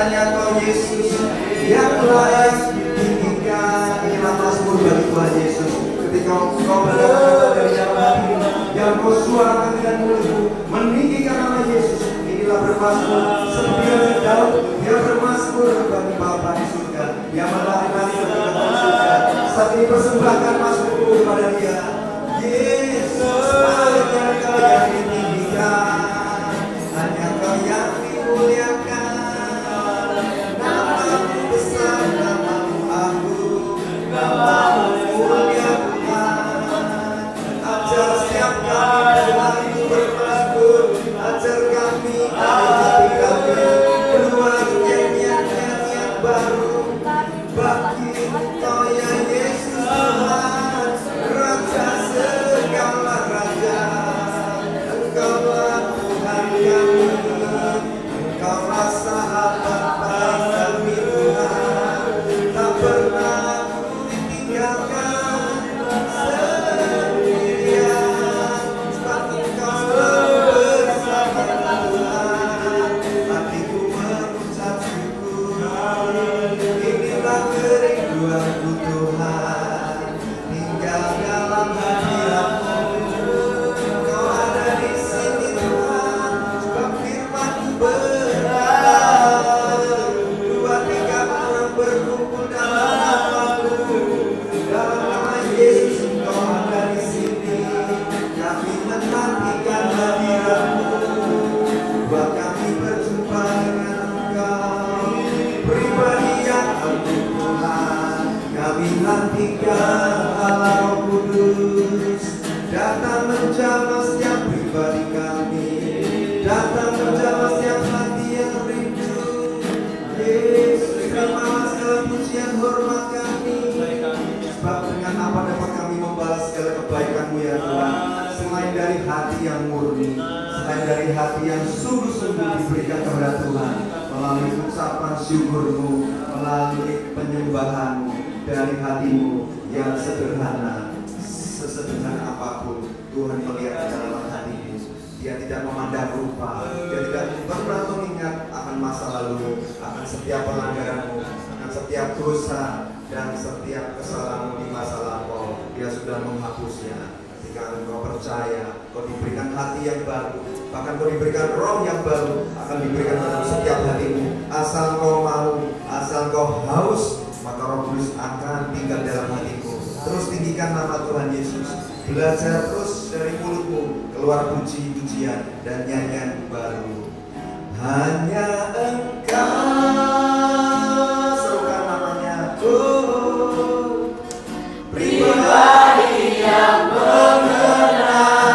hanya Kau Yesus yang layak ditinggikan. Inilah mazmur bagi Tuhan Yesus. Ketika Kau berkata dari dalam hati yang Kau suarakan dengan mulutmu meninggikan nama Yesus. Inilah bermazmur seperti Daud, dia bermazmur bagi Bapa di surga. Dia melarikan ketika di surga. Saat ini persembahkan mazmurku kepada Dia. Yesus, hanya Kau yang ditinggikan, hanya Kau yang dimuliakan. Namamu besar, namamu agung, namamu mulia Tuhan. Ajar setiap kami selalu bermazmur, ajar kami hati kami keluar nyanyian baru bagi Kau ya Yesus Tuhan, Raja segala raja. Engkaulah Tuhan kami, Engkaulah sahabat kami Tuhan. Tak pernah aku ditinggalkan sendirian, sebab Engkau bersama Tuhan. Hatiku mengucap syukur, inilah kerinduanku Tuhan, tinggal dalam hadirat-Mu. Kau ada di sini Tuhan, sebab firman-Mu benar. 2-3 orang berkumpul dalam nama-Mu, dalam nama Yesus Engkau ada di sini. Kami menantikan hadirat-Mu, buat kami berjumpa dengan Engkau, pribadi yang agung Tuhan. Kami nantikan Allah Roh Kudus datang menjamah setiap pribadi kami, datang menjamah setiap hati yang rindu. Yesus, terimalah segala pujian hormat kami, sebab dengan apa dapat kami membalas segala kebaikan-Mu ya Tuhan, selain dari hati yang murni, selain dari hati yang sungguh-sungguh diberikan kepada Tuhan melalui ucapan syukur-Mu, melalui penyembahan-Mu dari hati-Mu yang sederhana. Sesederhana apapun Tuhan melihat di dalam hati-Mu. Dia tidak memandang rupa, Dia tidak pernah mengingat akan masa lalu, akan setiap pelanggaran-Mu, akan setiap dosa dan setiap kesalahan-Mu di masa lampau. Dia sudah menghapusnya. Ketika engkau percaya, kau diberikan hati yang baru, bahkan kau diberikan roh yang baru, akan diberikan dalam setiap hatimu. Asal kau mau, asal kau haus, maka Roh Kudus akan tinggal dalam hatimu. Terus tinggikan nama Tuhan Yesus. Belajar terus dari mulutmu keluar puji-pujian dan nyanyian baru. Hanya Engkau, serukan namanya. Oh, pribadi yang mengenal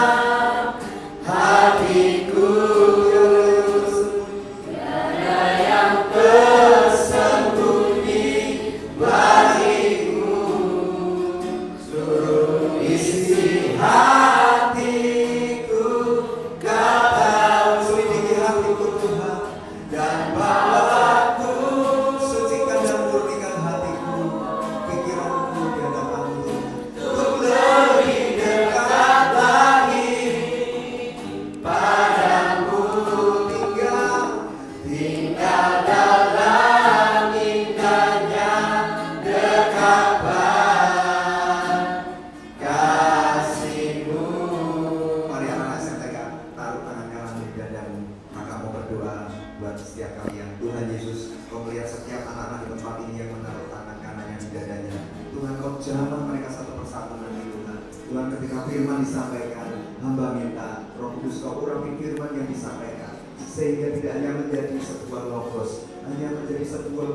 hatiku, tiada yang tersembunyi bagimu. Seluruh isi hatiku Kau tahu, selidiki hatiku Tuhan, dan bawaku, sucikan dan murnikan hatiku, pikiranku di hadapan-Mu, untuk lebih dekat lagi padamu. Tinggal dalam indahnya dekapan kasih-Mu. Mari anak-anak SMTK, taruh tangannya di dadamu. Maka mau berdoa buat setiap kalian. Tuhan Yesus, Kau melihat setiap anak-anak di tempat ini yang menaruh tangan kanannya di dadanya. Tuhan, Kau jamah mereka satu persatu nanti Tuhan. Tuhan, ketika firman disampaikan, hamba minta Roh Kudus Kau urapi firman yang disampaikan, sehingga tidak hanya menjadi sebuah logos, hanya menjadi sebuah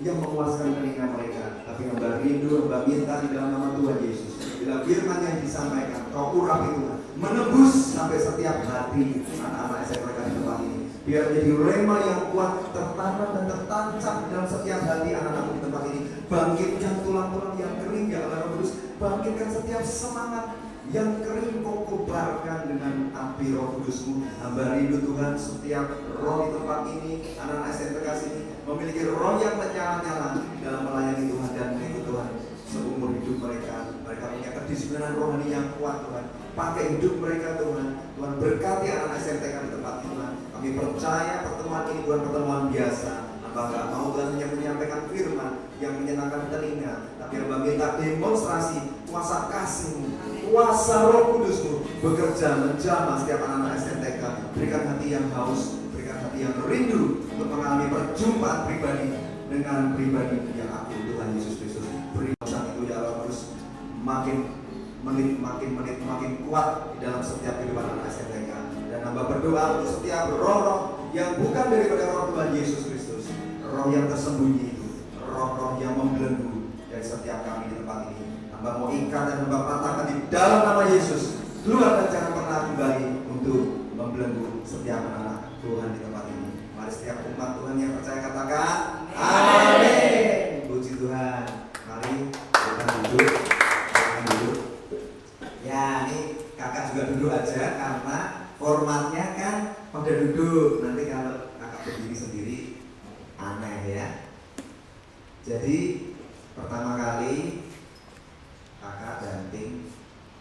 yang memuaskan telinga mereka, tapi hamba rindu, hamba minta di dalam nama Tuhan Yesus, bila firman yang disampaikan Kau urapi Tuhan, menembus sampai setiap hati anak-anak SMK di tempat ini. Biar menjadi rema yang kuat, tertanam dan tertancap dalam setiap hati anak-anak di tempat ini. Bangkitkan tulang-tulang yang kering ya Allah Roh Kudus. Bangkitkan setiap semangat yang kering Kau kobarkan dengan api Roh Kudus-Mu. Hamba rindu Tuhan, setiap roh di tempat ini, anak-anak SMK sini memiliki roh yang menyala-nyala dalam melayani Tuhan, dan itu Tuhan seumur hidup mereka punya kedisiplinan rohani yang kuat Tuhan. Pakai hidup mereka Tuhan. Tuhan berkati anak-anak SMTK di tempat Tuhan. Kami percaya pertemuan ini bukan pertemuan biasa, Hamba nggak mau Tuhan hanya menyampaikan firman yang menyenangkan telinga, tapi hamba minta demonstrasi kuasa kasih-Mu, kuasa Roh Kudus-Mu bekerja menjamah setiap anak-anak SMTK. Berikan hati yang haus, berikan hati yang rindu untuk mengalami perjumpaan pribadi dengan pribadi yang aku, Tuhan Yesus Kristus. Beri kuasa itu ya Allah, terus makin kuat di dalam setiap kehidupan anak SMTK. Dan hamba berdoa untuk setiap roh-roh yang bukan daripada roh Tuhan Yesus Kristus, roh yang tersembunyi itu, roh-roh yang membelenggu dari setiap kami di tempat ini. Hamba mau ikat dan hamba patahkan di dalam nama Yesus. Keluar dan jangan pernah kembali untuk membelenggu setiap anak Tuhan di tempat ini. Mari setiap umat Tuhan yang percaya katakan amin. Puji Tuhan. Mari kita duduk. Ya, ini kakak juga duduk aja karena formatnya kan pada duduk. Nanti kalau kakak berdiri sendiri aneh ya. Jadi pertama kali kakak dan tim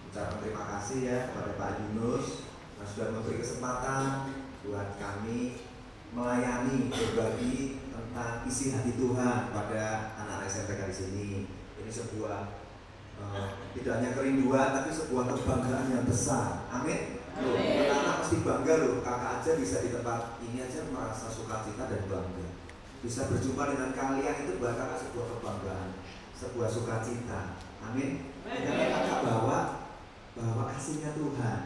ucapkan terima kasih ya kepada Pak Yunus yang sudah memberi kesempatan buat kami melayani, berbagi tentang isi hati Tuhan pada anak-anak SMTK di sini. Ini sebuah tidak hanya kerinduan tapi sebuah kebanggaan yang besar. Amin. Anak pasti bangga loh, kakak aja bisa di tempat ini aja merasa sukacita dan bangga. Bisa berjumpa dengan kalian itu buat kakak sebuah kebanggaan, sebuah sukacita. Amin. Karena kakak bawa kasihnya Tuhan.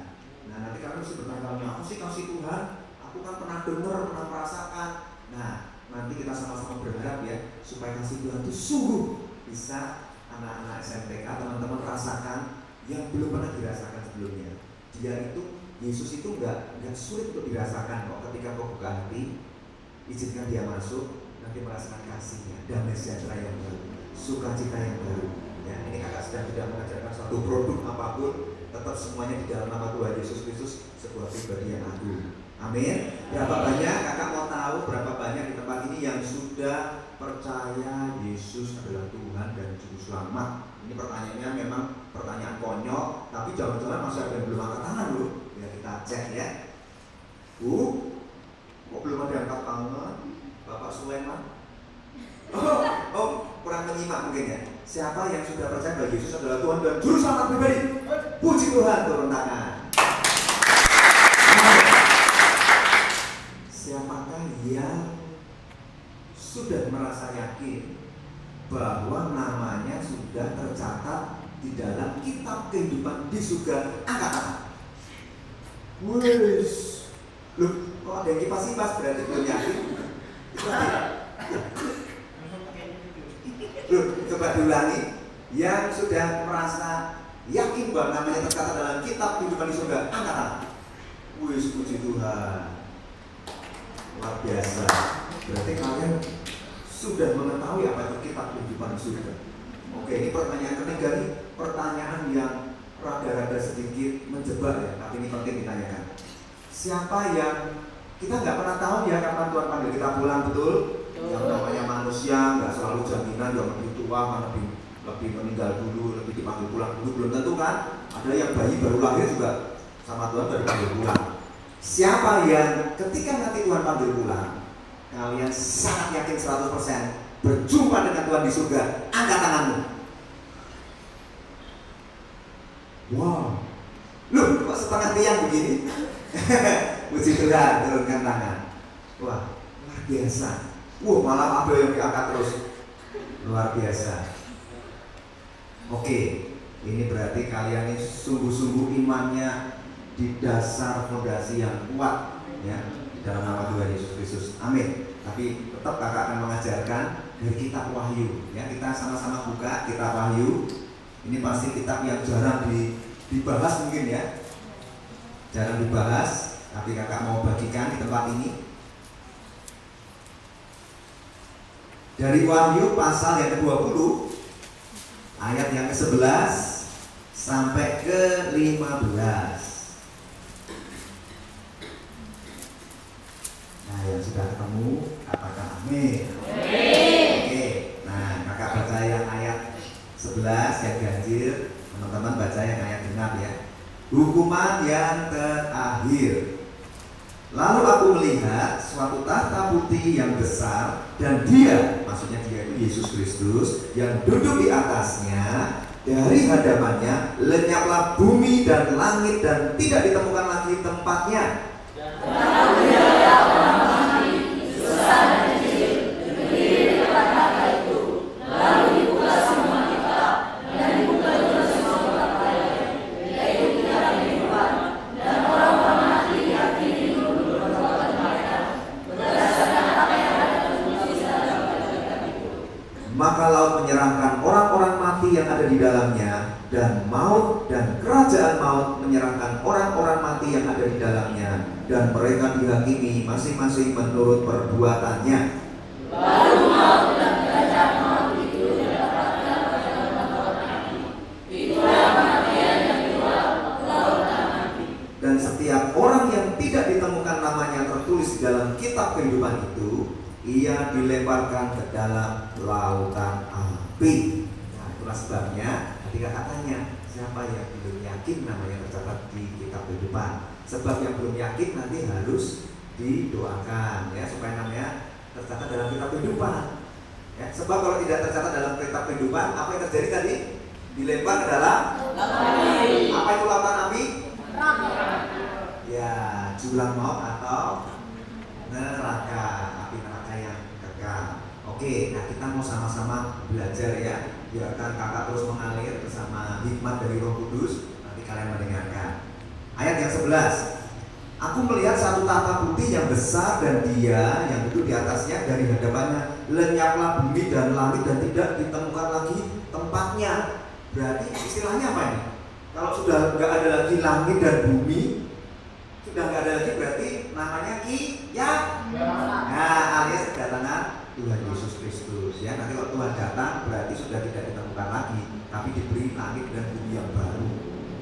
Nah nanti kalian mesti bertanya, apa sih kasih Tuhan? Aku kan pernah dengar, pernah merasakan. Nah nanti kita sama-sama berharap ya supaya kasih Tuhan itu sungguh bisa anak-anak SMTK teman-teman rasakan yang belum pernah dirasakan sebelumnya. Dia itu, Yesus itu enggak sulit untuk dirasakan kok. Ketika kau buka hati, izinkan dia masuk, nanti merasakan kasihnya, damai sejahtera yang baru, sukacita yang baru. Ya, ini kakak sedang tidak mengajarkan suatu produk apapun, tetap semuanya di dalam nama Tuhan Yesus Kristus, sebuah pribadi yang agung. Amin. Berapa banyak kakak mau tahu berapa banyak di tempat ini yang sudah percaya Yesus adalah Tuhan dan Juru Selamat? Ini pertanyaannya memang pertanyaan konyol, tapi jangan-jangan masih ada yang belum angkat tangan dulu. Ya kita cek ya. Kok belum ada yang angkat tangan? Bapak Sulaiman? Kurang menyimak mungkin ya. Siapa yang sudah percaya bahwa Yesus adalah Tuhan dan Juru Selamat pribadi? Puji Tuhan, turun tangan. Siapakah yang sudah merasa yakin bahwa namanya sudah tercatat di dalam kitab kehidupan di surga? Angkat tangan. Wes, loh, kok ada yang kipas-kipas berarti belum yakin? Loh, coba diulangi. Yang sudah merasa yakin bahwa namanya tercatat dalam kitab kehidupan di surga, angkat tangan. Wes, puji Tuhan. Luar biasa. Berarti kalian sudah mengetahui apa itu kitab kehidupan surga. Oke, ini pertanyaan ketiga nih, pertanyaan yang rada-rada sedikit menjebak ya, tapi ini penting ditanyakan. Siapa yang kita nggak pernah tahu ya kapan Tuhan panggil kita pulang, betul? Yang namanya manusia nggak selalu jaminan yang lebih tua, mana lebih meninggal dulu, lebih dipanggil pulang dulu, belum tentu kan? Ada yang bayi baru lahir juga sama Tuhan baru panggil pulang. Siapa yang ketika nanti Tuhan panggil pulang, kalian sangat yakin 100% berjumpa dengan Tuhan di surga? Angkat tanganmu. Wow, loh kok setengah tiang begini? Puji Tuhan, turunkan tangan. Wah, luar biasa. Malah ada yang diangkat terus. Luar biasa. Oke, ini berarti kalian ini sungguh-sungguh imannya di dasar fondasi yang kuat ya, di dalam nama Tuhan Yesus Kristus. Amin. Tapi tetap kakak akan mengajarkan dari kitab Wahyu ya. Kita sama-sama buka kitab Wahyu. Ini pasti kitab yang jarang dibahas mungkin ya. Jarang dibahas, tapi kakak mau bagikan di tempat ini. Dari Wahyu pasal yang ke-20 ayat yang ke-11 sampai ke-15. Nah, yang sudah ketemu katakan amin. Oke, nah kakak baca yang ayat 11 yang ganjil, teman-teman baca yang ayat genap ya. Hukuman yang terakhir. Lalu aku melihat suatu tahta putih yang besar, dan dia, maksudnya dia itu Yesus Kristus, yang duduk di atasnya. Dari hadapannya lenyaplah bumi dan langit, dan tidak ditemukan lagi tempatnya. Maka laut menyerahkan orang-orang mati yang ada di dalamnya, dan maut dan kerajaan maut menyerahkan orang-orang mati yang ada di dalamnya, dan mereka dihakimi masing-masing menurut perbuatannya. Lalu maut dan kerajaan maut itu didapatkan pada laut mati. Itulah kematian yang kedua, lautan mati. Dan setiap orang yang tidak ditemukan namanya tertulis di dalam kitab kehidupan itu, ia dilemparkan ke dalam lautan api. Nah, itulah sebabnya ketika katanya siapa yang belum yakin namanya tercatat di kitab kehidupan. Sebab yang belum yakin nanti harus didoakan ya, supaya namanya tercatat dalam kitab kehidupan. Ya, sebab kalau tidak tercatat dalam kitab kehidupan, apa yang terjadi tadi? Dilempar ke dalam lautan api. Apa itu lautan api? Ya, jurang maut atau neraka, api neraka yang kekal. Oke, nah kita mau sama-sama belajar ya. Biarkan kakak terus mengalir bersama hikmat dari Roh Kudus. Nanti kalian mendengarkan. Ayat yang 11. Aku melihat satu tahta putih yang besar, dan dia yang duduk di atasnya. Dari hadapannya lenyaplah bumi dan langit, dan tidak ditemukan lagi tempatnya. Berarti istilahnya apa ini? Kalau sudah nggak ada lagi langit dan bumi, sudah nggak ada lagi, berarti namanya nah, alias kedatangan Tuhan Yesus Kristus ya. Nanti kalau Tuhan datang berarti sudah tidak ditemukan lagi, tapi diberi langit dan bumi yang baru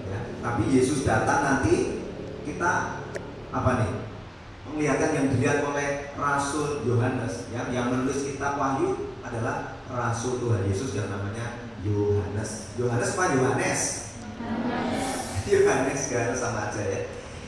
ya. Tapi Yesus datang nanti kita apa nih? Penglihatan yang dilihat oleh Rasul Yohanes ya, yang menulis kitab Wahyu adalah Rasul Tuhan Yesus yang namanya Yohanes. Yohanes apa Yohanes? Yohanes kan sama aja ya.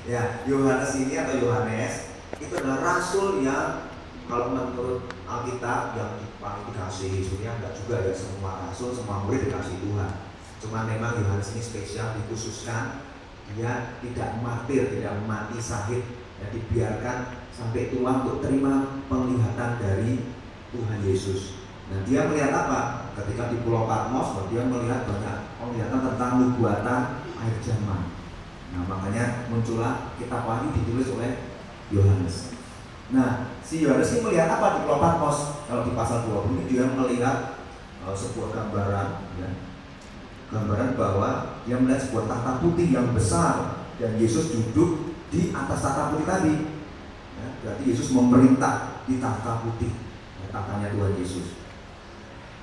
Ya, Yohanes ini atau Yohanes itu adalah rasul yang kalau menurut Alkitab yang paling dikasih. Sebenarnya enggak juga ya, semua rasul, semua murid dikasih Tuhan. Cuma memang Yohanes ini spesial, dikhususkan dia tidak martir, tidak mati syahid, ya, dibiarkan sampai tua untuk terima penglihatan dari Tuhan Yesus. Nah, dia melihat apa? Ketika di Pulau Patmos, dia melihat banyak penglihatan tentang nubuatan akhir zaman. Nah, makanya muncullah kitab Wahyu ditulis oleh Yohanes. Nah, si Yohanes ini melihat apa di Pulau Patmos? Kalau di pasal 20 dia melihat sebuah gambaran ya. Gambaran bahwa dia melihat sebuah tahta putih yang besar, dan Yesus duduk di atas tahta putih tadi ya, berarti Yesus memerintah di tahta putih ya, tahtanya Tuhan Yesus.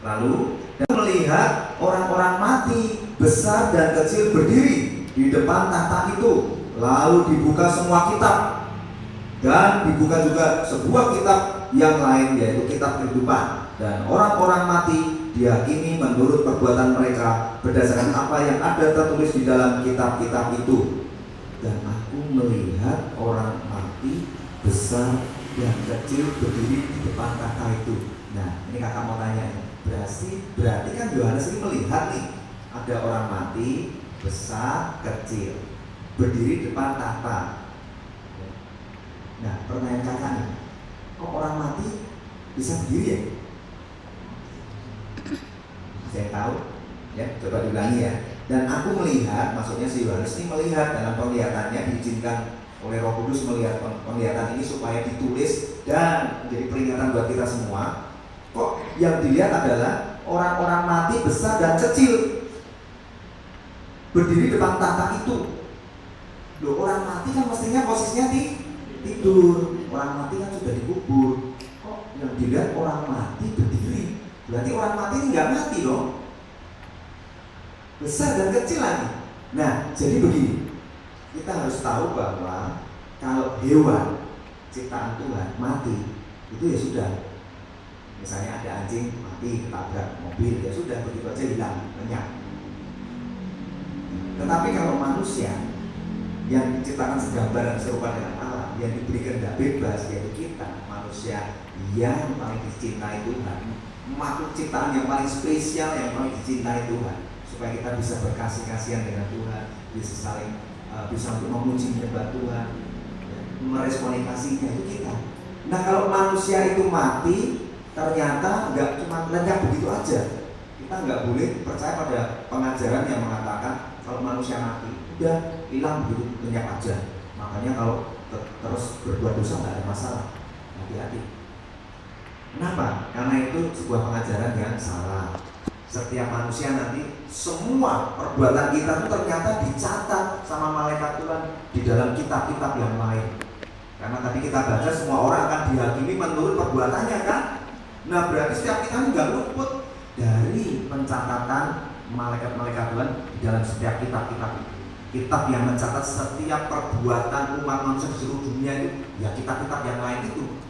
Lalu dia melihat orang-orang mati besar dan kecil berdiri di depan tahta itu. Lalu dibuka semua kitab, dan dibuka juga sebuah kitab yang lain, yaitu kitab kehidupan. Dan orang-orang mati dihakimi menurut perbuatan mereka berdasarkan apa yang ada tertulis di dalam kitab-kitab itu. Dan aku melihat orang mati besar dan kecil berdiri di depan tahta itu. Nah, ini kakak mau tanya, berarti kan Yohanes ini melihat nih ada orang mati besar kecil berdiri di depan tahta. Nah, pertanyaan kakak nih, kok orang mati bisa berdiri ya? Saya tahu ya, coba diulangi ya. Dan aku melihat, maksudnya si Yohanes ini melihat dalam penglihatannya, diizinkan oleh Roh Kudus melihat penglihatan ini supaya ditulis dan menjadi peringatan buat kita semua. Kok yang dilihat adalah orang-orang mati besar dan kecil berdiri depan tahta itu. Loh, orang mati kan mestinya posisinya tidur. Orang mati kan sudah dikubur. Kok yang dilihat orang mati berdiri? Berarti orang mati ini nggak mati dong. Besar dan kecil lagi. Nah, jadi begini. Kita harus tahu bahwa kalau hewan ciptaan Tuhan mati, itu ya sudah. Misalnya ada anjing mati ketabrak mobil, ya sudah, begitu aja hilang, lenyap. Tetapi kalau manusia yang diciptakan segambar dan serupa dengan Allah yang diberi kehendak bebas, yaitu kita, manusia yang paling dicintai Tuhan, makhluk ciptaan yang paling spesial, yang paling dicintai Tuhan, supaya kita bisa berkasih-kasihan dengan Tuhan, bisa saling bisa untuk memuji menyembah Tuhan, meresponi kasihnya, itu kita. Nah, kalau manusia itu mati, ternyata nggak cuma lenyap begitu aja. Kita nggak boleh percaya pada pengajaran yang mengatakan kalau manusia mati udah hilang begitu lenyap aja. Makanya kalau terus berbuat dosa nggak ada masalah. Hati-hati. Kenapa? Karena itu sebuah pengajaran yang salah. Setiap manusia nanti semua perbuatan kita itu ternyata dicatat sama malaikat Tuhan di dalam kitab-kitab yang lain. Karena tadi kita baca semua orang akan dihakimi menurut perbuatannya kan. Nah, berarti setiap kita nggak luput dari pencatatan malaikat-malaikat Tuhan di dalam setiap kitab-kitab itu. Kitab yang mencatat setiap perbuatan umat manusia di seluruh dunia itu, ya kitab-kitab yang lain itu.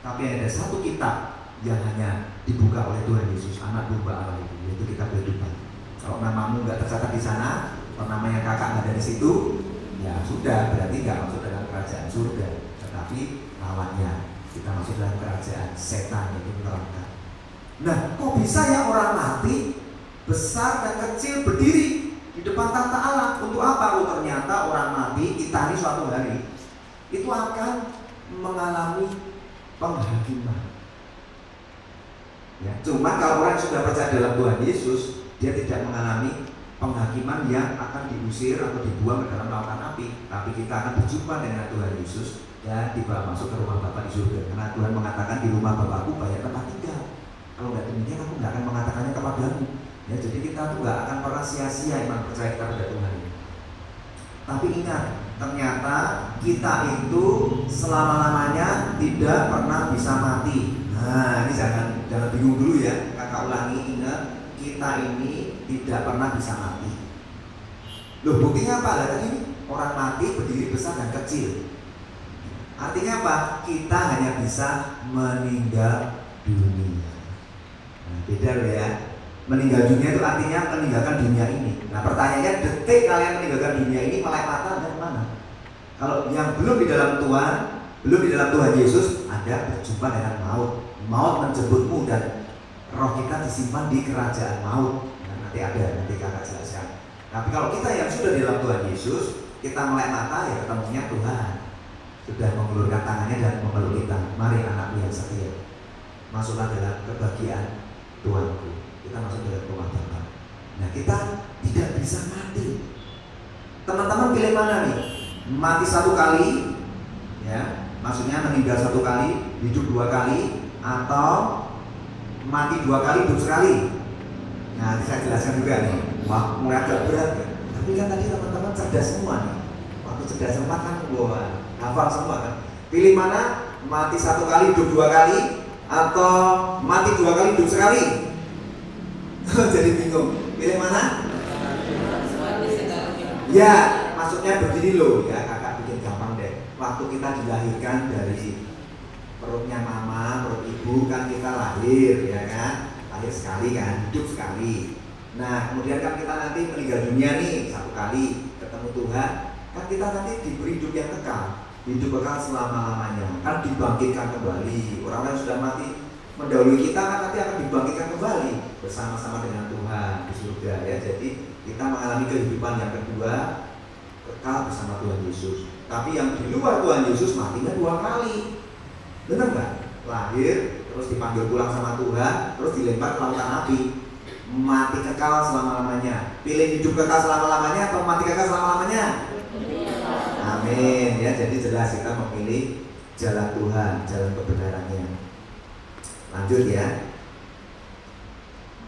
Tapi ada satu kitab yang hanya dibuka oleh Tuhan Yesus, anak domba Allah itu, yaitu kitab kehidupan. Kalau namamu nggak tercatat di sana, atau namanya kakak nggak ada di situ, ya sudah, berarti nggak masuk dalam kerajaan surga. Tetapi lawannya, kita masuk dalam kerajaan setan, yaitu neraka. Nah, kok bisa ya orang mati besar dan kecil berdiri di depan tahta Allah? Untuk apa? Ternyata orang mati kita ini suatu hari itu akan mengalami penghakiman. Ya, cuma kalau orang sudah percaya dalam Tuhan Yesus, dia tidak mengalami penghakiman yang akan diusir atau dibuang ke dalam lautan api. Tapi kita akan berjumpa dengan Tuhan Yesus dan dibawa masuk ke rumah Bapa di surga. Karena Tuhan mengatakan di rumah Bapakku banyak tempat tinggal. Kalau nggak demikian aku nggak akan mengatakannya kepadamu. Ya, jadi kita tuh nggak akan pernah sia-sia iman percaya kita pada Tuhan. Tapi ingat, ternyata kita itu selama-lamanya tidak pernah bisa mati. Nah, ini jangan bingung dulu ya. Kakak ulangi, ingat, kita ini tidak pernah bisa mati. Loh, buktinya apa? Lah tadi orang mati berdiri besar dan kecil. Artinya apa? Kita hanya bisa meninggal dunia. Nah, beda loh ya. Meninggal dunia itu artinya meninggalkan dunia ini. Nah, pertanyaannya, detik kalian meninggalkan dunia ini melek mata dan mana? Kalau yang belum di dalam Tuhan, belum di dalam Tuhan Yesus, Anda berjumpa dengan maut. Maut menjemputmu dan roh kita disimpan di kerajaan maut. Nah, nanti kakak jelaskan. Tapi kalau kita yang sudah di dalam Tuhan Yesus, kita melek mata, ya ketemunya Tuhan. Sudah mengulurkan tangannya dan memeluk kita. Mari anakku yang setia, masuklah dalam kebahagiaan Tuhanku. Kita masuk dalam rumah Bapa. Nah, kita tidak bisa mati. Teman-teman pilih mana nih? Mati satu kali, ya, maksudnya meninggal satu kali, hidup dua kali, atau mati dua kali, hidup sekali. Nah, saya jelaskan juga nih. Wah, mulai agak berat ya. Tapi kan tadi teman-teman cerdas semua nih. Waktu cerdas semua kan hafal semua kan. Pilih mana? Mati satu kali, hidup dua kali, atau mati dua kali, hidup sekali? Jadi bingung. Pilih mana? Ya, maksudnya begini loh ya, kakak bikin gampang deh. Waktu kita dilahirkan dari perutnya mama, perut ibu, kan kita lahir, ya kan? Lahir sekali kan, hidup sekali. Nah, kemudian kan kita nanti meninggal dunia nih satu kali, ketemu Tuhan. Kan kita nanti diberi hidup yang kekal, hidup kekal selama-lamanya. Kan dibangkitkan kembali. Orang yang sudah mati mendahului kita kan nanti akan dibangkitkan kembali bersama-sama dengan Tuhan di surga ya. Jadi kita mengalami kehidupan yang kedua, kekal bersama Tuhan Yesus. Tapi yang di luar Tuhan Yesus matinya dua kali. Benar nggak? Lahir, terus dipanggil pulang sama Tuhan, terus dilempar ke lautan api. Mati kekal selama-lamanya. Pilih hidup kekal selama-lamanya atau mati kekal selama-lamanya? Amin ya. Jadi jelas kita memilih jalan Tuhan, jalan kebenarannya. Lanjut ya.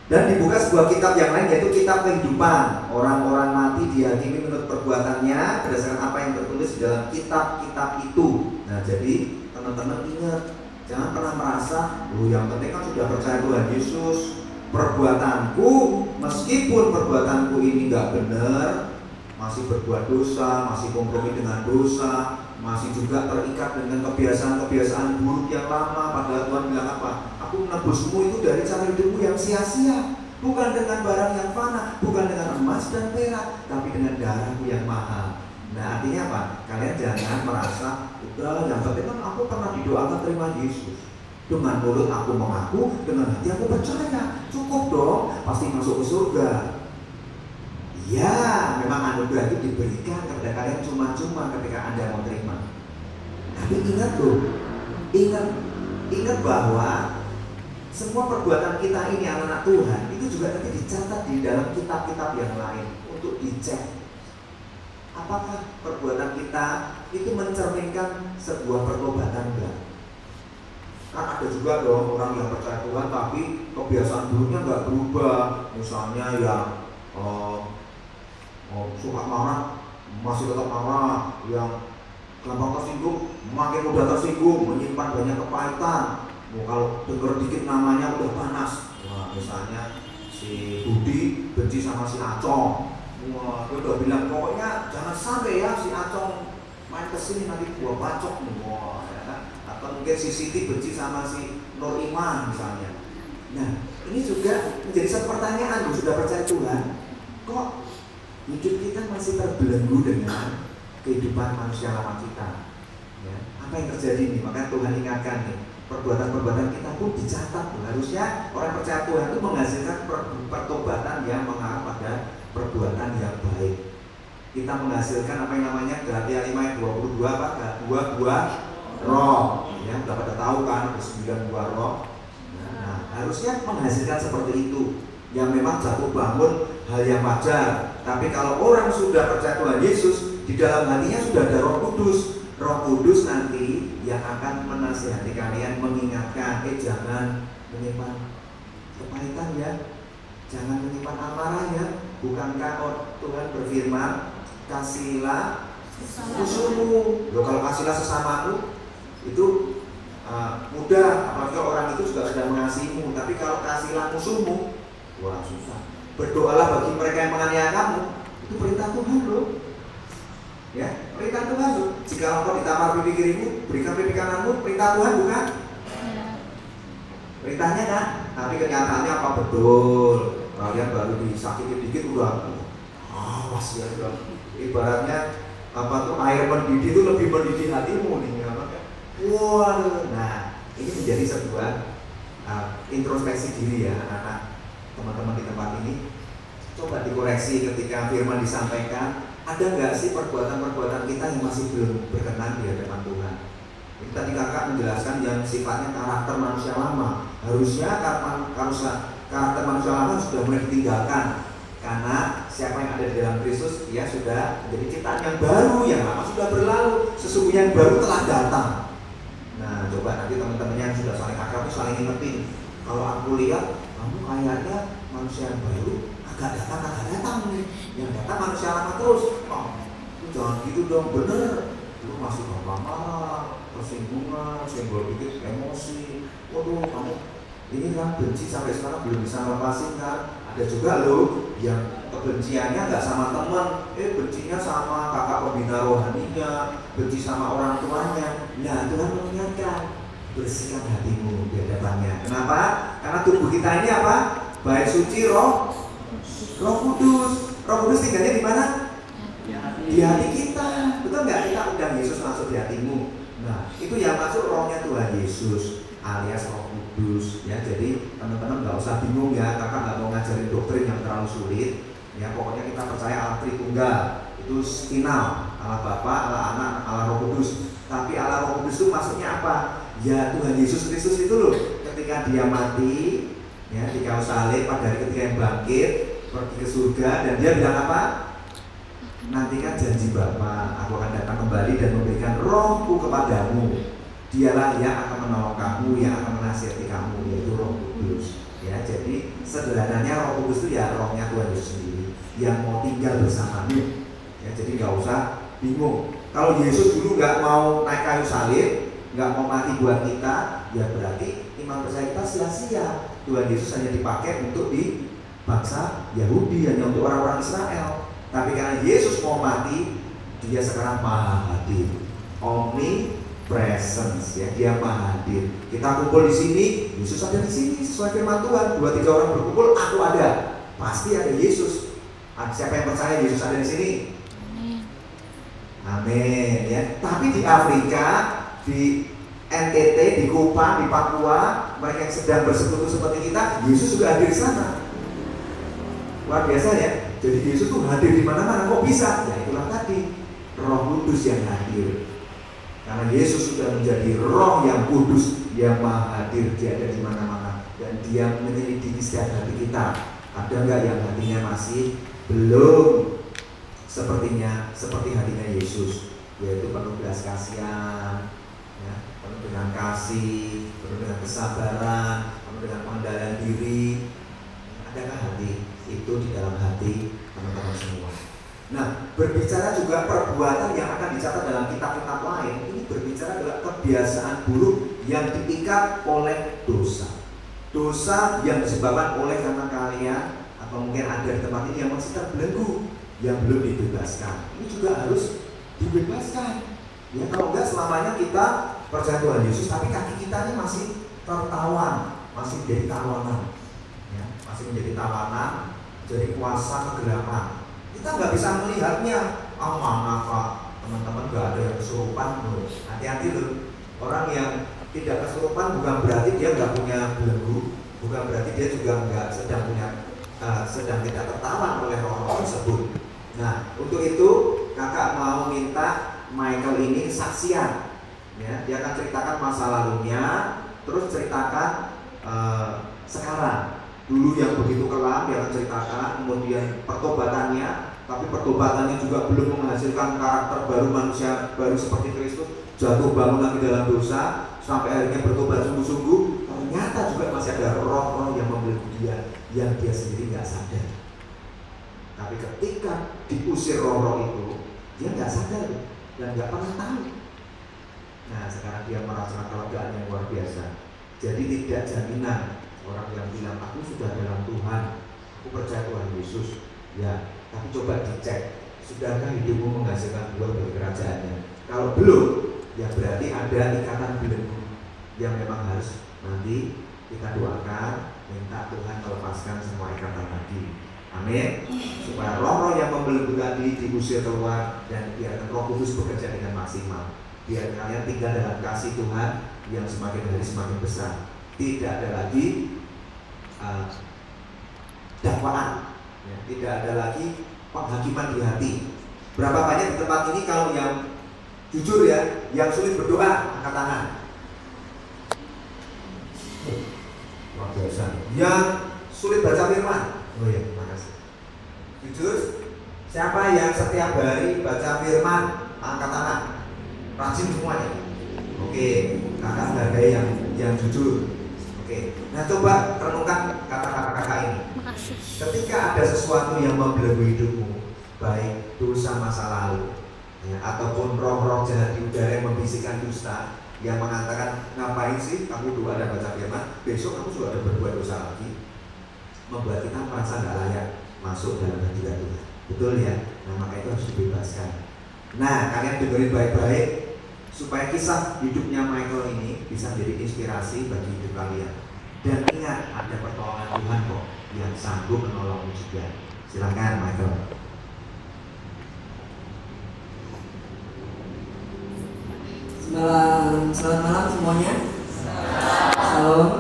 Dan dibuka sebuah kitab yang lain, yaitu kitab kehidupan. Orang-orang mati dihakimi menurut perbuatannya berdasarkan apa yang tertulis di dalam kitab-kitab itu. Nah, jadi teman-teman ingat, jangan pernah merasa, yang penting kan sudah percaya Tuhan Yesus, perbuatanku, meskipun perbuatanku ini gak benar, masih berbuat dosa, masih kompromi dengan dosa, masih juga terikat dengan kebiasaan-kebiasaan buruk yang lama. Padahal Tuhan bilang apa? Aku menebusmu itu dari cara hidupmu yang sia-sia, bukan dengan barang yang fana, bukan dengan emas dan perak, tapi dengan darahku yang mahal. Nah artinya apa? Kalian jangan merasa udah yang penting kan aku pernah didoakan terima Yesus. Dengan mulut aku mengaku, dengan hati aku percaya, cukup dong, pasti masuk ke surga. Ya, memang anugerah itu diberikan kepada kalian cuma-cuma ketika Anda mau terima. Tapi ingat loh, ingat bahwa semua perbuatan kita ini anak-anak Tuhan itu juga nanti dicatat di dalam kitab-kitab yang lain untuk dicek. Apakah perbuatan kita itu mencerminkan sebuah pertobatan enggak? Kan ada juga dong orang yang percaya Tuhan tapi kebiasaan dulunya nggak berubah. Misalnya yang suka marah masih tetap marah, yang gampang tersinggung makin mudah tersinggung, menyimpan banyak kepahitan. Kalau dengar dikit namanya udah panas. Wah, misalnya si Budi benci sama si Acong. Wah, dia udah bilang pokoknya jangan sampai ya si Acong main kesini nanti gua bacok. Wah, ya kan? Atau mungkin si Siti benci sama si Nur Iman misalnya. Nah, ini juga menjadi satu pertanyaan. Sudah percaya Tuhan, kok hidup kita masih terbelenggu dengan kehidupan manusia lama kita? Ya, apa yang terjadi nih? Makanya Tuhan ingatkan nih, perbuatan-perbuatan kita pun dicatat. Harusnya orang percaya Tuhan itu menghasilkan pertobatan yang mengarah pada perbuatan yang baik. Kita menghasilkan apa yang namanya Galatia 5 ayat 22 apa? Buah-buah roh. Ya, udah pada tahu kan 9 buah roh. Nah, harusnya menghasilkan seperti itu. Yang memang jatuh bangun hal yang wajar. Tapi kalau orang sudah percaya Tuhan Yesus, di dalam hatinya sudah ada Roh Kudus. Roh Kudus nanti yang akan menasihati kalian, mengingatkan, jangan menyimpan kepahitan ya, jangan menyimpan amarah ya. Bukankah Tuhan berfirman, kasihilah musuhmu. Loh, kalau kasihilah sesamamu itu mudah, apalagi orang itu juga sudah mengasihimu. Tapi kalau kasihilah musuhmu, wah susah. Berdoalah bagi mereka yang menganiaya kamu, itu perintah Tuhan loh. Ya, perintah Tuhan loh. Jika engkau ditampar pipi kirimu, berikan pipi kananmu, perintah Tuhan bukan? Perintahnya kan? Tapi kenyataannya apa betul? Kalian baru disakiti dikit udah awas ya, udah. Ibaratnya apa tuh, air mendidih itu lebih mendidih hatimu nih, ya. Waduh. Nah, ini menjadi sebuah introspeksi diri ya anak-anak, teman-teman di tempat ini. Coba dikoreksi ketika firman disampaikan. Ada nggak sih perbuatan-perbuatan kita yang masih belum berkenan di hadapan Tuhan? Ini tadi kakak menjelaskan yang sifatnya karakter manusia lama. Harusnya karakter manusia lama sudah mulai ditinggalkan. Karena siapa yang ada di dalam Kristus, dia sudah menjadi ciptaan yang baru, yang lama sudah berlalu. Sesungguhnya yang baru telah datang. Nah, coba nanti teman-teman yang sudah saling akrab itu saling ingetin. Kalau aku lihat, kamu kayaknya manusia yang baru, agak datang nih. Yang datang manusia lama terus. Oh, jangan gitu dong, bener. Lu masih gampang marah, tersinggungan, senggol dikit emosi. Waduh, kamu ini kan benci sampai sekarang belum bisa lepasin kan? Ada juga loh yang kebenciannya nggak sama teman, bencinya sama kakak pembina rohaninya, benci sama orang tuanya. Nah, Tuhan mengingatkan, bersihkan hatimu di hadapannya. Kenapa? Karena tubuh kita ini apa? Baik suci Roh Kudus. Roh Kudus tinggalnya di mana? Di hati kita. Betul nggak? Kita undang Yesus masuk di hatimu. Nah, itu yang masuk rohnya Tuhan Yesus alias Roh Kudus. Ya, jadi teman-teman nggak usah bingung ya. Kakak nggak mau ngajarin doktrin yang terlalu sulit. Ya, pokoknya kita percaya Allah Tritunggal. Itu final. Allah Bapa, Allah Anak, Allah Roh Kudus. Tapi Allah Roh Kudus itu maksudnya apa? Ya, Tuhan Yesus Kristus itu loh. Ketika dia mati, ya di kayu salib, pada hari ketika yang bangkit, pergi ke surga, dan dia bilang apa? Nantikan janji Bapa, aku akan datang kembali dan memberikan rohku kepadamu. Dialah yang akan menolong kamu, yang akan menasihati kamu, yaitu Roh Kudus. Ya, jadi sederhananya Roh Kudus itu ya rohnya Tuhan Yesus sendiri yang mau tinggal bersamamu. Ya, jadi nggak usah bingung. Kalau Yesus dulu nggak mau naik kayu salib, nggak mau mati buat kita, ya berarti iman percaya kita sia-sia. Tuhan Yesus hanya dipakai untuk di bangsa Yahudi, hanya untuk orang-orang Israel. Tapi karena Yesus mau mati, dia sekarang maha hadir, omnipresence, ya, dia maha hadir. Kita kumpul di sini, Yesus ada di sini sesuai firman Tuhan. 2-3 orang berkumpul, aku ada. Pasti ada Yesus. Siapa yang percaya Yesus ada di sini? Amin ya. Tapi di Afrika, di NTT, di Kupang, di Papua, mereka yang sedang bersekutu seperti kita, Yesus juga hadir di sana. Luar biasa ya. Jadi Yesus tuh hadir di mana-mana. Kok bisa? Ya itulah tadi, Roh Kudus yang hadir. Karena Yesus sudah menjadi Roh yang kudus, yang maha hadir, dia ada di mana-mana dan dia menyelidiki setiap hati kita. Ada nggak yang hatinya masih belum sepertinya seperti hatinya Yesus, yaitu penuh belas kasihan, ya, penuh dengan kasih, penuh dengan kesabaran, penuh dengan pengendalian diri. Adakah hati itu di dalam hati teman-teman semua? Nah, berbicara juga perbuatan yang akan dicatat dalam kitab-kitab lain, ini berbicara adalah kebiasaan buruk yang diikat oleh dosa. Dosa yang disebabkan oleh karena kalian atau mungkin ada di tempat ini yang masih terbelenggu, yang belum dibebaskan. Ini juga harus dibebaskan. Ya, kalau enggak selamanya kita percaya Tuhan Yesus, tapi kaki kita ini masih tertawan, masih menjadi tawanan, ya, masih menjadi tawanan, jadi kuasa kegelapan. Kita nggak bisa melihatnya. Mana Pak, teman-teman nggak ada yang kesurupan loh. Hati-hati loh. Orang yang tidak kesurupan bukan berarti dia nggak punya belenggu, bukan berarti dia juga nggak sedang tidak tertawan oleh roh-roh tersebut. Nah, untuk itu kakak mau minta Michael ini kesaksian. Ya, dia akan ceritakan masa lalunya, terus ceritakan sekarang. Dulu yang begitu kelam dia akan ceritakan, kemudian pertobatannya, tapi pertobatannya juga belum menghasilkan karakter baru, manusia baru seperti Kristus, jatuh bangun lagi dalam dosa, sampai akhirnya bertobat sungguh-sungguh. Ternyata juga masih ada roh-roh yang membelenggu dia, yang dia sendiri nggak sadar. Tapi ketika diusir roh-roh itu, dia nggak sadar dan nggak pernah tahu. Nah, sekarang dia merasakan kelegaan yang luar biasa. Jadi tidak jaminan orang yang bilang aku sudah dalam Tuhan, aku percaya Tuhan Yesus, ya, tapi coba dicek, sudahkah hidupmu menghasilkan buah bagi kerajaannya? Kalau belum, ya berarti ada ikatan belenggu yang memang harus nanti kita doakan, minta Tuhan melepaskan semua ikatan tadi. Amin. Supaya roh-roh yang membelenggu tadi diusir keluar dan biarkan Roh Kudus bekerja dengan maksimal. Biar kalian tinggal dalam kasih Tuhan yang semakin hari semakin besar. Tidak ada lagi dakwaan, ya, tidak ada lagi penghakiman di hati. Berapa banyak di tempat ini kalau yang jujur ya, yang sulit berdoa, angkat tangan. Luar biasa. Yang sulit baca firman. Oh ya, terima kasih. Jujur, siapa yang setiap hari baca firman, angkat tangan. Rajin semuanya. Oke, kakak hargai yang jujur. Oke, nah coba renungkan kata-kata kakak ini. Ketika ada sesuatu yang membelenggu hidupmu, baik dosa masa lalu, ya, ataupun roh-roh jahat di udara yang membisikkan dusta, yang mengatakan ngapain sih kamu doa dan baca firman, besok kamu juga ada berbuat dosa lagi, membuat kita merasa nggak layak masuk dalam hadirat Tuhan. Betul ya? Nah, maka itu harus dibebaskan. Nah, kalian dengerin baik-baik supaya kisah hidupnya Michael ini bisa menjadi inspirasi bagi hidup kalian. Dan ingat, ada pertolongan Tuhan kok yang sanggup menolongmu juga. Silakan Michael. Selamat malam semuanya. Salam.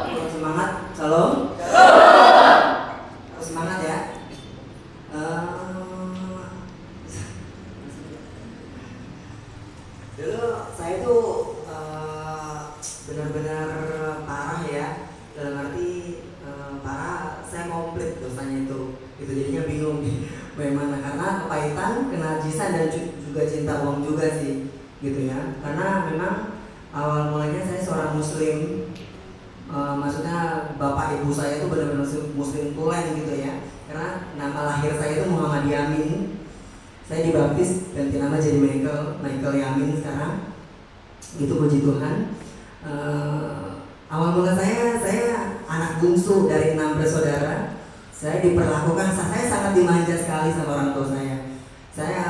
Harus semangat. Salam. Harus semangat ya. Dulu saya tuh benar-benar parah ya. Dalam arti parah, saya komplit dosanya itu jadinya bingung nih bagaimana, karena kepahitan, kenajisan dan juga cinta uang juga sih gitu ya. Karena memang awal mulanya saya seorang muslim, maksudnya bapak ibu saya itu benar-benar muslim tulen gitu ya. Karena nama lahir saya itu Muhammad Yamin, saya dibaptis ganti nama jadi Michael Yamin sekarang. Gitu, puji Tuhan. Awal mula saya anak bungsu dari 6 bersaudara. Saya diperlakukan, saya sangat dimanja sekali sama orang tua saya. Saya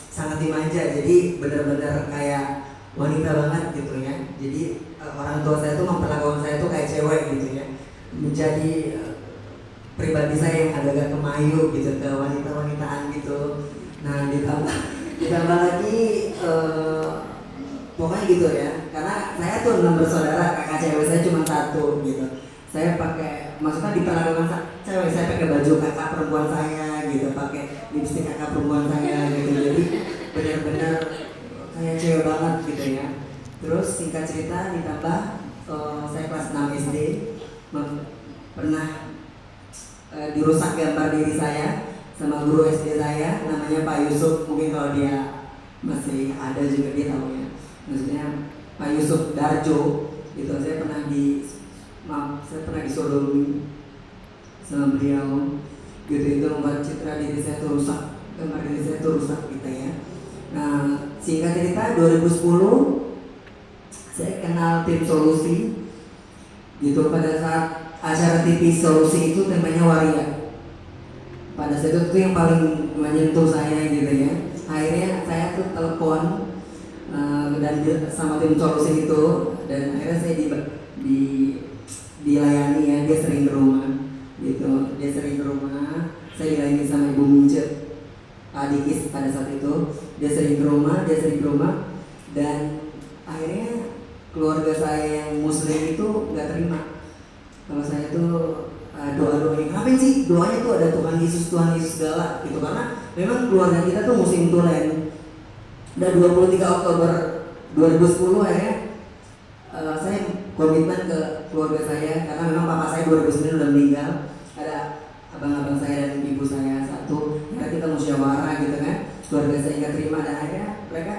sangat dimanja, jadi benar-benar kayak wanita banget gitu ya. Jadi orang tua saya tuh memperlakukan saya tuh kayak cewek gitu ya. Menjadi pribadi saya yang agak-agak kemayu gitu, ke wanita-wanitaan gitu. Nah ditambah lagi pokoknya gitu ya, karena saya tuh 6 bersaudara, kakak cewek saya cuma 1 gitu. Saya pakai, maksudnya diperlakukan cewek, saya pakai baju kakak perempuan saya gitu, pakai lipstik kakak perempuan saya gitu. Jadi benar-benar kayak cewek banget gitu ya. Terus singkat cerita ditambah saya kelas 6 SD pernah dirusak gambar diri saya sama guru SD saya, namanya Pak Yusuf. Mungkin kalau dia masih ada juga dia tahu ya, maksudnya Pak Yusuf Darjo gitu. Saya pernah disodomi sama beliau gitu. Itu membuat citra diri saya itu rusak, gambar diri saya itu rusak gitu ya. Nah singkat cerita 2010 saya kenal tim Solusi gitu. Pada saat acara TV Solusi itu temanya waria, pada saat itu yang paling menyentuh saya gitu ya. Akhirnya saya tuh telepon dan sama tim Solusi itu, dan akhirnya saya dilayani ya. Dia sering ke rumah gitu, saya dilayani sama Ibu Mince Adikis pada saat itu. Dia sering ke rumah, dan akhirnya keluarga saya yang muslim itu nggak terima kalau saya tuh doa-doain. Kenapa sih doanya tuh ada Tuhan Yesus segala gitu, karena memang keluarga kita tuh muslim tulen. Dan 23 Oktober 2010 akhirnya saya komitmen ke keluarga saya, karena memang papa saya 2009 udah meninggal. Ada abang-abang saya dan ibu saya 1, karena kita musyawarah gitu kan. Keluarga saya nggak terima, dan akhirnya mereka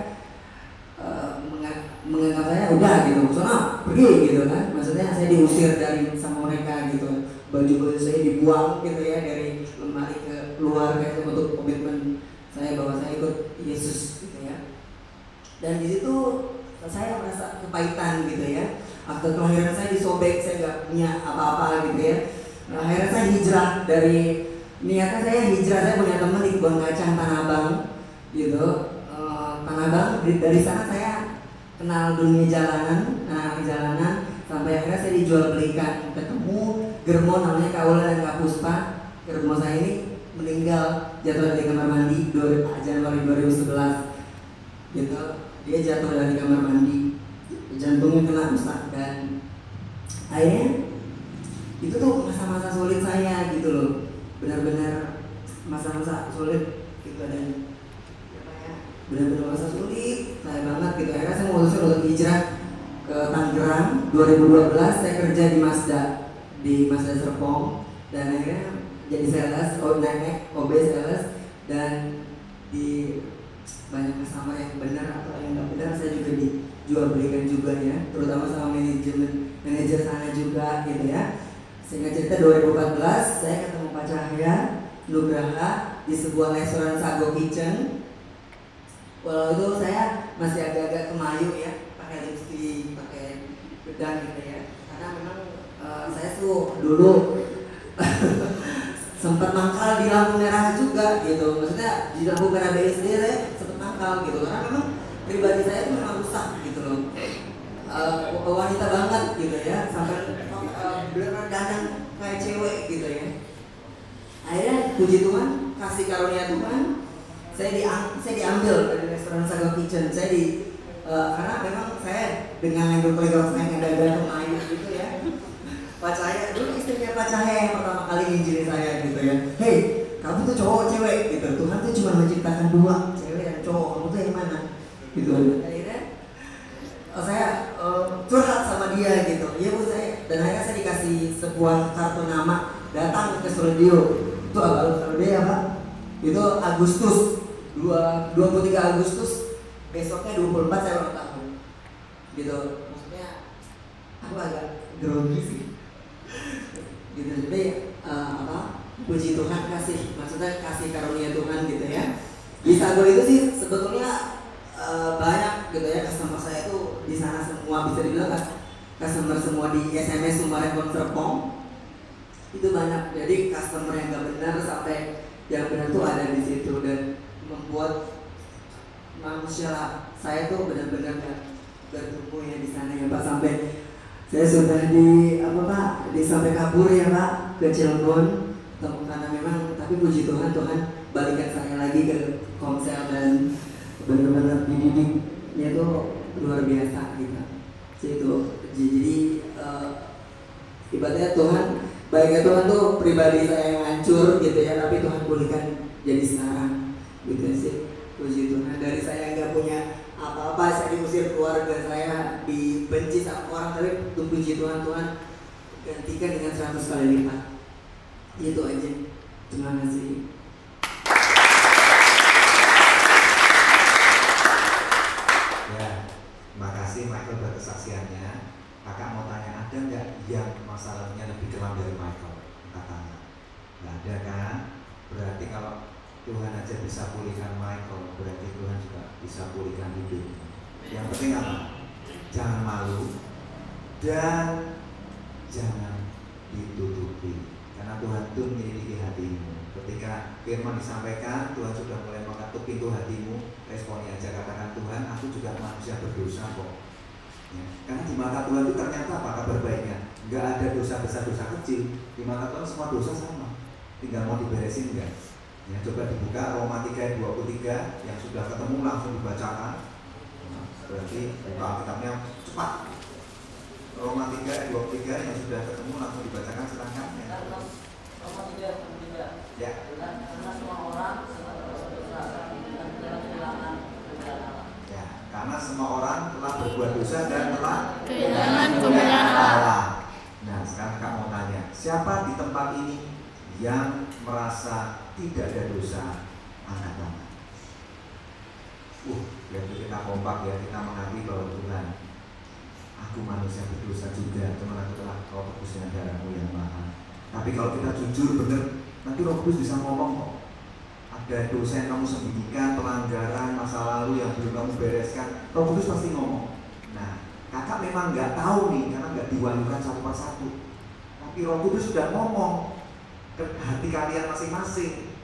menganggap saya udah gitu, soalnya pergi gitu kan. Maksudnya saya diusir dari sama mereka gitu. Baju-baju saya dibuang gitu ya dari lemari ke keluar kayak untuk komitmen saya bahwa saya ikut Yesus gitu ya. Dan di situ saya merasa kepahitan gitu ya. Akte kelahiran saya disobek, saya nggak punya apa-apa gitu ya. Nah, akhirnya saya hijrah dari niatnya saya punya teman di Kebun Kacang Tanah Abang gitu. Tanah Abang dari sana saya kenal dunia jalanan, sampai akhirnya saya dijual belikan. Ketemu Germo namanya Kak Ula dan Kak Puspa. Germo saya ini meninggal jatuh dari kamar mandi Januari 2011 gitu. Dia jatuh dari kamar mandi, jantungnya kena rusak, dan akhirnya itu tuh masa-masa sulit saya gitu loh, benar-benar masa-masa sulit gitu. Dan benar-benar masa sulit saya banget gitu. Akhirnya saya memutuskan untuk hijrah ke Tangerang 2012. Saya kerja di Mazda Serpong, dan akhirnya jadi sales, naik OB sales, dan di banyak customer yang benar atau yang nggak benar saya juga dijual belikan juga ya, terutama sama manajer sana juga gitu ya. Sehingga cerita 2014 saya ketemu Pak Cahya Nugraha di sebuah restoran Sago Kitchen. Walau itu saya masih agak-agak kemayu ya, pakai lipstick, pakai bedak gitu ya. Karena memang saya tuh dulu sempat mangkal di lampu merah juga gitu. Maksudnya di lampu merah BSD saya sempat mangkal gitu, karena memang pribadi saya itu memang rusak gitu loh. Wanita banget gitu ya, sampai benar-benar dandan kayak cewek gitu ya. Akhirnya puji Tuhan, kasih karunia Tuhan, saya diambil dari restoran Sago Kitchen. Karena memang saya dengan lanjut koreografi yang ada kemayu gitu ya. Pak Cahya, dulu istrinya Pak Cahya yang pertama kali nginjilin saya gitu ya. Hei, kamu tuh cowok cewek gitu. Tuhan tuh cuma menciptakan 2, cewek dan cowok. Kamu tuh yang mana? Gitu. Akhirnya saya curhat sama dia gitu. Iya Bu saya. Dan akhirnya saya dikasih sebuah kartu nama, datang ke studio. Itu studio ya Pak. Itu Agustus 23 Agustus, besoknya 24 saya ulang tahun gitu. Maksudnya aku agak grogi sih gitu. Jadi puji Tuhan, maksudnya kasih karunia Tuhan gitu ya. Di Sago itu sih sebetulnya banyak gitu ya, customer saya tuh di sana semua, bisa dibilang kan customer semua di SMS Sumarekon Serpong itu banyak. Jadi customer yang gak benar sampai yang benar tuh ada di situ, dan membuat manusia saya tuh benar-benar bertumbuh ya di sana ya Pak. Sampai saya sudah sampai kabur ya Pak ke Cilegon, karena memang, tapi puji Tuhan, Tuhan balikan saya lagi lagi ke Komsel dan benar-benar dididiknya tuh luar biasa gitu. Jadi ibaratnya Tuhan, baiknya Tuhan tuh pribadi saya yang hancur gitu ya, tapi Tuhan pulihkan jadi sekarang gitu sih. Puji Tuhan, dari saya nggak punya apa-apa, saya diusir keluarga, saya dibenci sama orang, tapi puji Tuhan, Tuhan gantikan dengan 100 kali lipat. Itu aja. Terima kasih. Ya, terima kasih Michael buat kesaksiannya. Kakak mau tanya, ada nggak yang masalahnya lebih kelam dari Michael? Angkat tangan. Nggak ada kan? Berarti kalau Tuhan aja bisa pulihkan Michael, berarti Tuhan juga bisa pulihkan hidup. Yang penting apa? Jangan malu dan jangan ditutupi, karena Tuhan itu memiliki hatimu. Ketika firman disampaikan, Tuhan sudah mulai mengetuk pintu hatimu. Responnya aja, katakan, Tuhan, aku juga manusia berdosa kok. Ya, karena di mata Tuhan itu ternyata apa kabar baiknya? Nggak ada dosa besar, dosa kecil. Di mata Tuhan semua dosa sama. Tinggal mau diberesin nggak? Ya, coba dibuka Roma 3 ayat 23 yang sudah ketemu langsung dibacakan. Nah, berarti buka Alkitabnya cepat. Roma 3 ayat 23 yang sudah ketemu langsung dibacakan, silahkan. Ya. Roma 3 Ya. Karena semua orang Ya, karena semua orang telah berbuat dosa dan telah kehilangan kemuliaan Allah. Nah, sekarang kamu mau tanya, siapa di tempat ini yang merasa tidak ada dosa? Angkat tangan. Berarti kita kompak ya, kita mengakui bahwa Tuhan, aku manusia berdosa juga, cuma aku telah kau tebus dengan darahmu yang mahal. Tapi kalau kita jujur benar, nanti Roh Kudus bisa ngomong kok. Ada dosa yang kamu sembunyikan, pelanggaran masa lalu yang belum kamu bereskan, Roh Kudus pasti ngomong. Nah, kakak memang nggak tahu nih, karena nggak diwahyukan satu persatu. Tapi Roh Kudus sudah ngomong ke hati kalian masing-masing.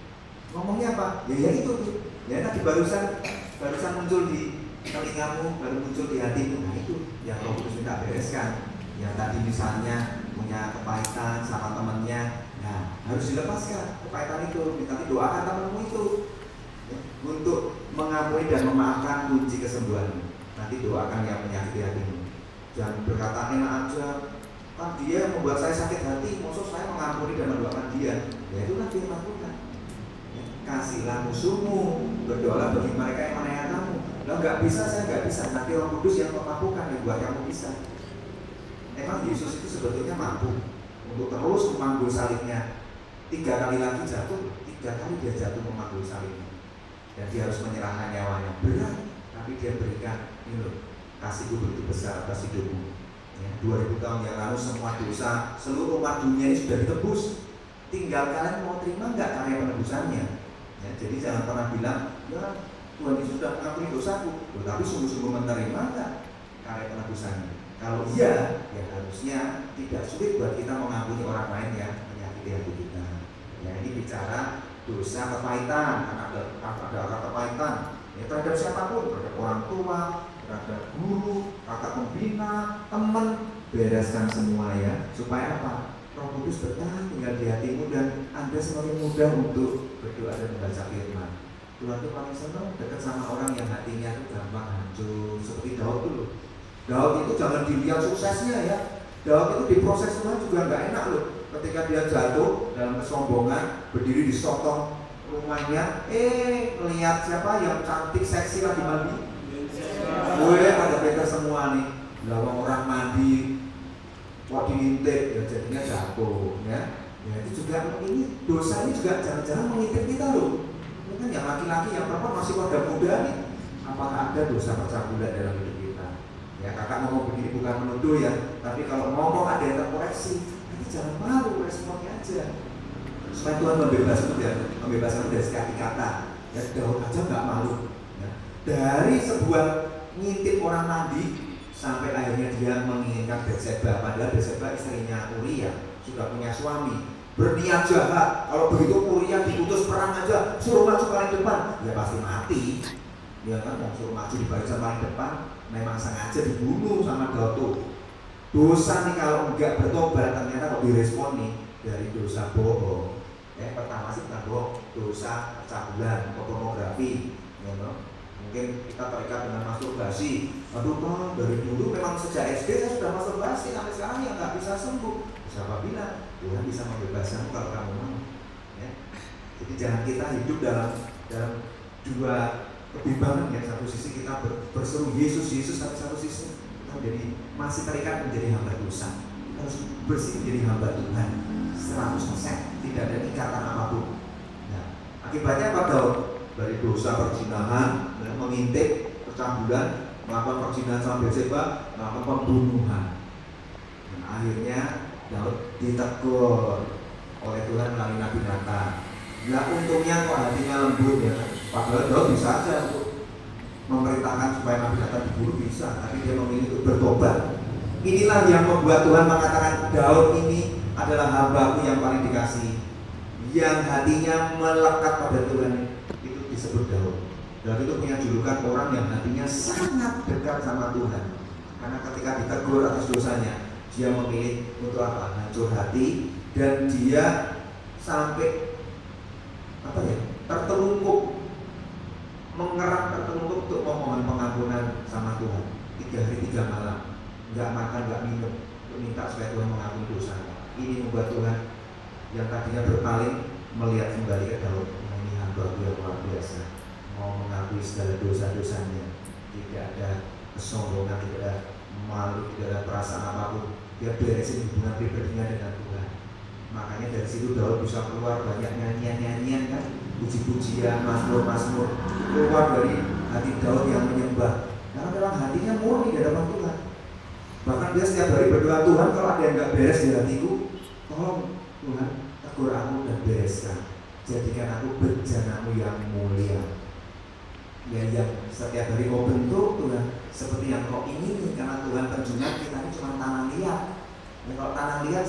Ngomongnya apa? Ya itu tuh. Ya tadi barusan muncul di telingamu, baru muncul di hatimu. Nah itu yang Roh Kudus minta bereskan. Yang tadi misalnya punya kepahitan sama temennya, nah harus dilepaskan kepahitan itu. Nanti doakan temanmu itu ya, untuk mengampuni dan memaafkan kunci kesembuhanmu. Nanti doakan yang menyakiti hatimu. Jangan berkata enak aja, kan dia membuat saya sakit hati, maksud saya mengampuni dan mendoakan dia. Ya itulah firman Tuhan. Ya, kasihlah musuhmu, berdoalah bagi mereka yang menanya kamu. Lah nggak bisa, saya nggak bisa. Nanti Roh Kudus yang memampukan, yang buat kamu bisa. Emang Yesus itu sebetulnya mampu untuk terus memanggul salibnya. 3 kali lagi jatuh, 3 kali dia jatuh memanggul salibnya. Dan dia harus menyerahkan nyawanya. Berat, tapi dia berikan, ini loh, kasihku begitu besar atas hidupmu. Ya, 2000 tahun yang lalu semua dosa seluruh umat dunia ini sudah ditebus. Tinggal kalian mau terima nggak karya penebusannya. Ya, jadi jangan pernah bilang, ya Tuhan Yesus sudah mengampuni dosaku. Loh, tapi sungguh-sungguh menerima nggak karya penebusannya? Kalau iya, ya harusnya tidak sulit buat kita mengampuni orang lain yang menyakiti hati kita. Ya, ini bicara dosa kepahitan, ada kepahitan ya, terhadap siapapun, terhadap orang tua, terhadap guru, kakak pembina, teman, bereskan semua ya. Supaya apa? Roh Kudus bertahan tinggal di hatimu dan Anda semakin mudah untuk berdoa dan membaca firman. Tuhan itu paling senang dekat sama orang yang hatinya itu gampang hancur, seperti Daud dulu. Daud itu jangan dilihat suksesnya ya. Daud itu diproses Tuhan juga nggak enak loh. Ketika dia jatuh dalam kesombongan, berdiri di sotong rumahnya, melihat siapa yang cantik, seksi lagi mandi. Pada mereka semua nih, lawang orang mandi, kok diintip, ya jadinya jatuh, ya. Ya itu juga ini dosa ini juga jangan-jangan mengintip kita loh. Ini kan yang laki-laki, yang perempuan masih pada muda nih. Apakah ada dosa percabulan dalam hidup kita? Ya kakak ngomong begini bukan menuduh ya, tapi kalau ngomong ada yang terkoreksi, nanti jangan malu, responnya aja. Supaya Tuhan membebaskan dari sekali kata. Ya Daud aja nggak malu. Ya. Dari sebuah ngintip orang mandi sampai akhirnya dia menginginkan Batseba, padahal Batseba istrinya Uria sudah punya suami. Berniat jahat, kalau begitu Uria diputus perang aja, suruh maju paling depan, ya pasti mati. Dia kan mau suruh maju di barisan paling depan, memang sengaja dibunuh sama Daud. Dosa nih kalau enggak bertobat ternyata kok direspon nih dari dosa bohong. Pertama sih tentang dosa percabulan, pornografi, you know. Mungkin kita terikat dengan masturbasi. Aduh Pak, dari dulu memang sejak SD saya sudah masturbasi, sampai sekarang ya nggak bisa sembuh. Siapa bilang? Tuhan bisa membebaskanmu kalau kamu mau. Ya. Jadi jangan kita hidup dalam dua kebimbangan ya. Satu sisi kita berseru Yesus, tapi satu sisi kita masih terikat menjadi hamba dosa. Kita harus bersih menjadi hamba Tuhan 100%, tidak ada ikatan apapun. Nah, akibatnya apa Daud? Dari dosa perzinahan, mengintip, percabulan, melakukan perzinahan sama Batseba, melakukan pembunuhan. Dan akhirnya Daud ditegur oleh Tuhan melalui Nabi Nathan. Nah untungnya kok hatinya lembut ya. Padahal Daud bisa aja untuk memerintahkan supaya Nabi Nathan dibunuh bisa, tapi dia memilih untuk bertobat. Inilah yang membuat Tuhan mengatakan Daud ini adalah hambaku yang paling dikasihi, yang hatinya melekat pada Tuhan. Disebut Daud. Daud itu punya julukan orang yang hatinya sangat dekat sama Tuhan. Karena ketika ditegur atas dosanya, dia memilih untuk apa? Hancur hati, dan dia sampai tertelungkup untuk memohon pengampunan sama Tuhan. 3 hari 3 malam, nggak makan, nggak minum, untuk minta supaya Tuhan mengampuni dosanya. Ini membuat Tuhan yang tadinya berpaling melihat kembali ke Daud. Hambaku yang luar biasa, mau mengakui segala dosa-dosanya, tidak ada kesombongan, tidak ada malu, tidak ada perasaan apapun. Dia beresin hubungan pribadinya dengan Tuhan. Makanya dari situ Daud bisa keluar banyak nyanyian-nyanyian kan, puji-pujian, mazmur-mazmur, keluar dari hati Daud yang menyembah. Karena memang hatinya murni di hadapan Tuhan. Bahkan dia setiap hari berdoa, Tuhan kalau ada yang nggak beres di hatiku, tolong Tuhan tegur aku dan bereskan. Jadikan aku bejanamu yang mulia, ya yang setiap hari kau bentuk Tuhan seperti yang kau ingini, karena Tuhan penjunan kita ini cuma tanah liat. Kalau tanah liat